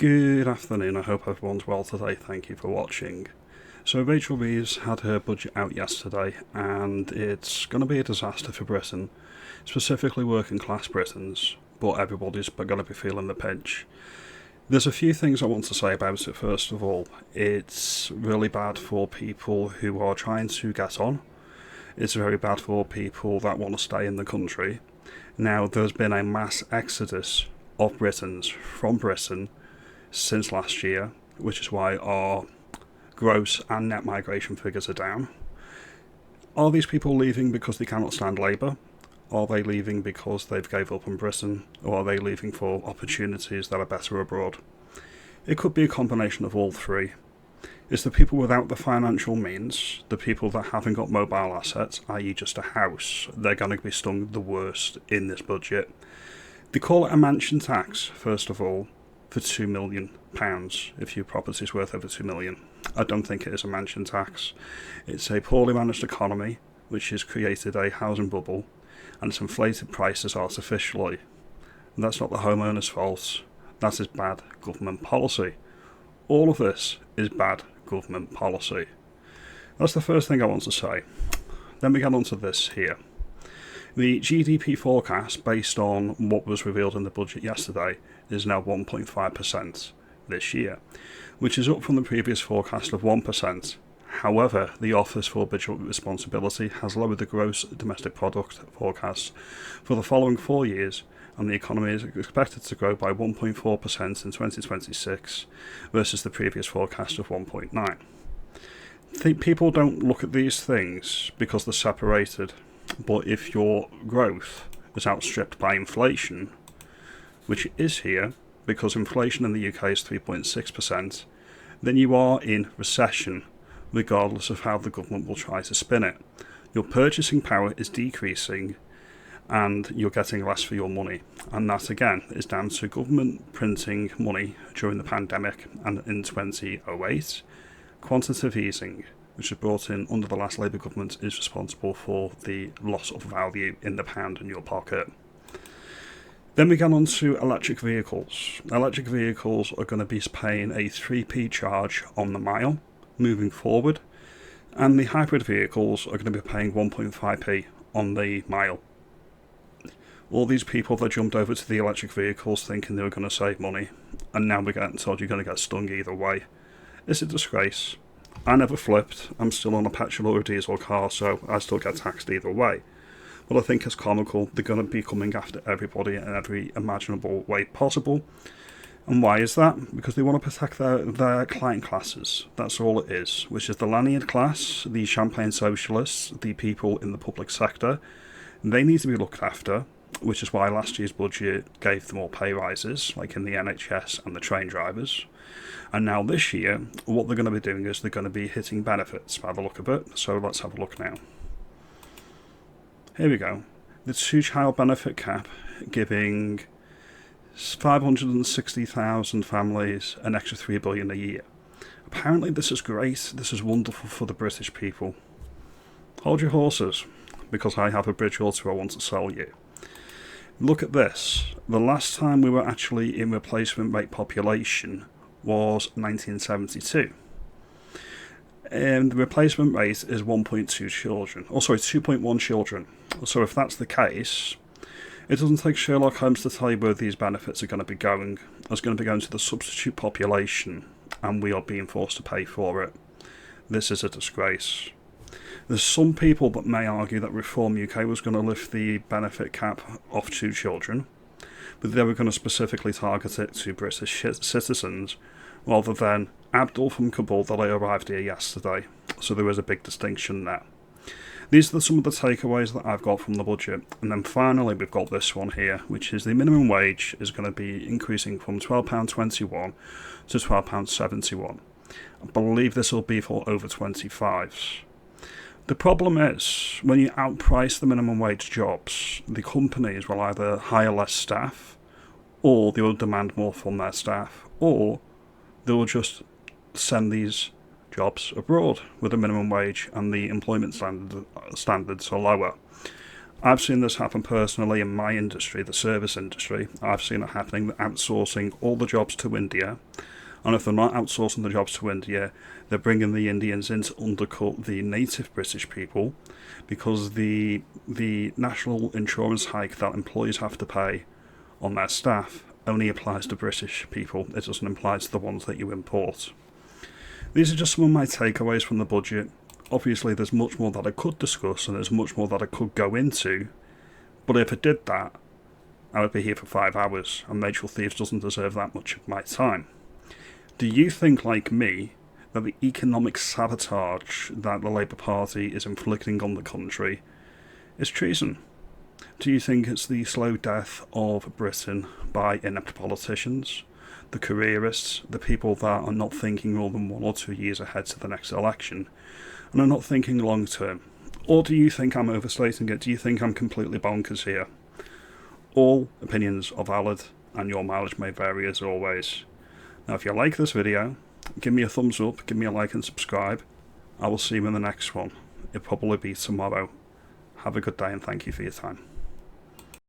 Good afternoon, I hope everyone's well today, thank you for watching. So Rachel Reeves had her budget out yesterday and it's going to be a disaster for Britain, specifically working class Britons, but everybody's going to be feeling the pinch. There's a few things I want to say about it. First of all, it's really bad for people who are trying to get on. It's very bad for people that want to stay in the country. Now, there's been a mass exodus of Britons from Britain since last year, which is why our gross and net migration figures are down. Are these people leaving because they cannot stand labour? Are they leaving because they've gave up on Britain? Or are they leaving for opportunities that are better abroad? It could be a combination of all three. It's the people without the financial means, the people that haven't got mobile assets, i.e. just a house, they're going to be stung the worst in this budget. They call it a mansion tax, first of all, for £2 million if your property's worth over £2 million. I don't think it is a mansion tax. It's a poorly managed economy which has created a housing bubble and it's inflated prices artificially. And that's not the homeowner's fault. That is bad government policy. All of this is bad government policy. That's the first thing I want to say. Then we get on to this here. The GDP forecast, based on what was revealed in the budget yesterday, is now 1.5% this year, which is up from the previous forecast of 1%. However, the Office for Budget Responsibility has lowered the gross domestic product forecast for the following 4 years, and the economy is expected to grow by 1.4% in 2026 versus the previous forecast of 1.9%. People don't look at these things because they're separated, but if your growth is outstripped by inflation, which it is here, because inflation in the UK is 3.6%, then you are in recession, regardless of how the government will try to spin it. Your purchasing power is decreasing and you're getting less for your money. And that again is down to government printing money during the pandemic and in 2008. Quantitative easing, which was brought in under the last Labour government, is responsible for the loss of value in the pound in your pocket. Then we get on to electric vehicles. Electric vehicles are going to be paying a 3p charge on the mile moving forward, and the hybrid vehicles are going to be paying 1.5p on the mile. All these people that jumped over to the electric vehicles thinking they were going to save money, and now we're getting told you're going to get stung either way. It's a disgrace. I never flipped. I'm still on a petrol or a diesel car, so I still get taxed either way. But I think it's comical. They're going to be coming after everybody in every imaginable way possible. And why is that? Because they want to protect their client classes. That's all it is, which is the Lanyard class, the champagne socialists, the people in the public sector. They need to be looked after, which is why last year's budget gave them all pay rises, like in the NHS and the train drivers. And now this year, what they're going to be doing is they're going to be hitting benefits by the look of it. So let's have a look now. Here we go. The two-child benefit cap giving 560,000 families an extra $3 billion a year. Apparently this is great. This is wonderful for the British people. Hold your horses, because I have a bridge or two I want to sell you. Look at this. The last time we were actually in replacement rate population was 1972. And the replacement rate is 1.2 children. Oh, sorry, 2.1 children. So if that's the case, it doesn't take Sherlock Holmes to tell you where these benefits are going to be going. It's going to be going to the substitute population, and we are being forced to pay for it. This is a disgrace. There's some people that may argue that Reform UK was going to lift the benefit cap off 2 children, but they were going to specifically target it to British citizens, rather than Abdul from Kabul that I arrived here yesterday. So there is a big distinction there. These are some of the takeaways that I've got from the budget. And then finally we've got this one here, which is the minimum wage is going to be increasing from £12.21 to £12.71. I believe this will be for over 25s. The problem is, when you outprice the minimum wage jobs, the companies will either hire less staff, or they will demand more from their staff, or they will just send these jobs abroad with a minimum wage and the employment standards are lower. I've seen this happen personally in my industry, the service industry. I've seen it happening, outsourcing all the jobs to India. And if they're not outsourcing the jobs to India, they're bringing the Indians in to undercut the native British people, because the national insurance hike that employees have to pay on their staff only applies to British people. It doesn't apply to the ones that you import. These are just some of my takeaways from the budget. Obviously, there's much more that I could discuss and there's much more that I could go into, but if I did that, I would be here for 5 hours, and Rachel Thieves doesn't deserve that much of my time. Do you think, like me, that the economic sabotage that the Labour Party is inflicting on the country is treason? Do you think it's the slow death of Britain by inept politicians, the careerists, the people that are not thinking more than 1 or 2 years ahead to the next election, and are not thinking long term? Or do you think I'm overstating it? Do you think I'm completely bonkers here? All opinions are valid, and your mileage may vary as always. Now, if you like this video, give me a thumbs up, give me a like and subscribe. I will see you in the next one. It'll probably be tomorrow. Have a good day and thank you for your time.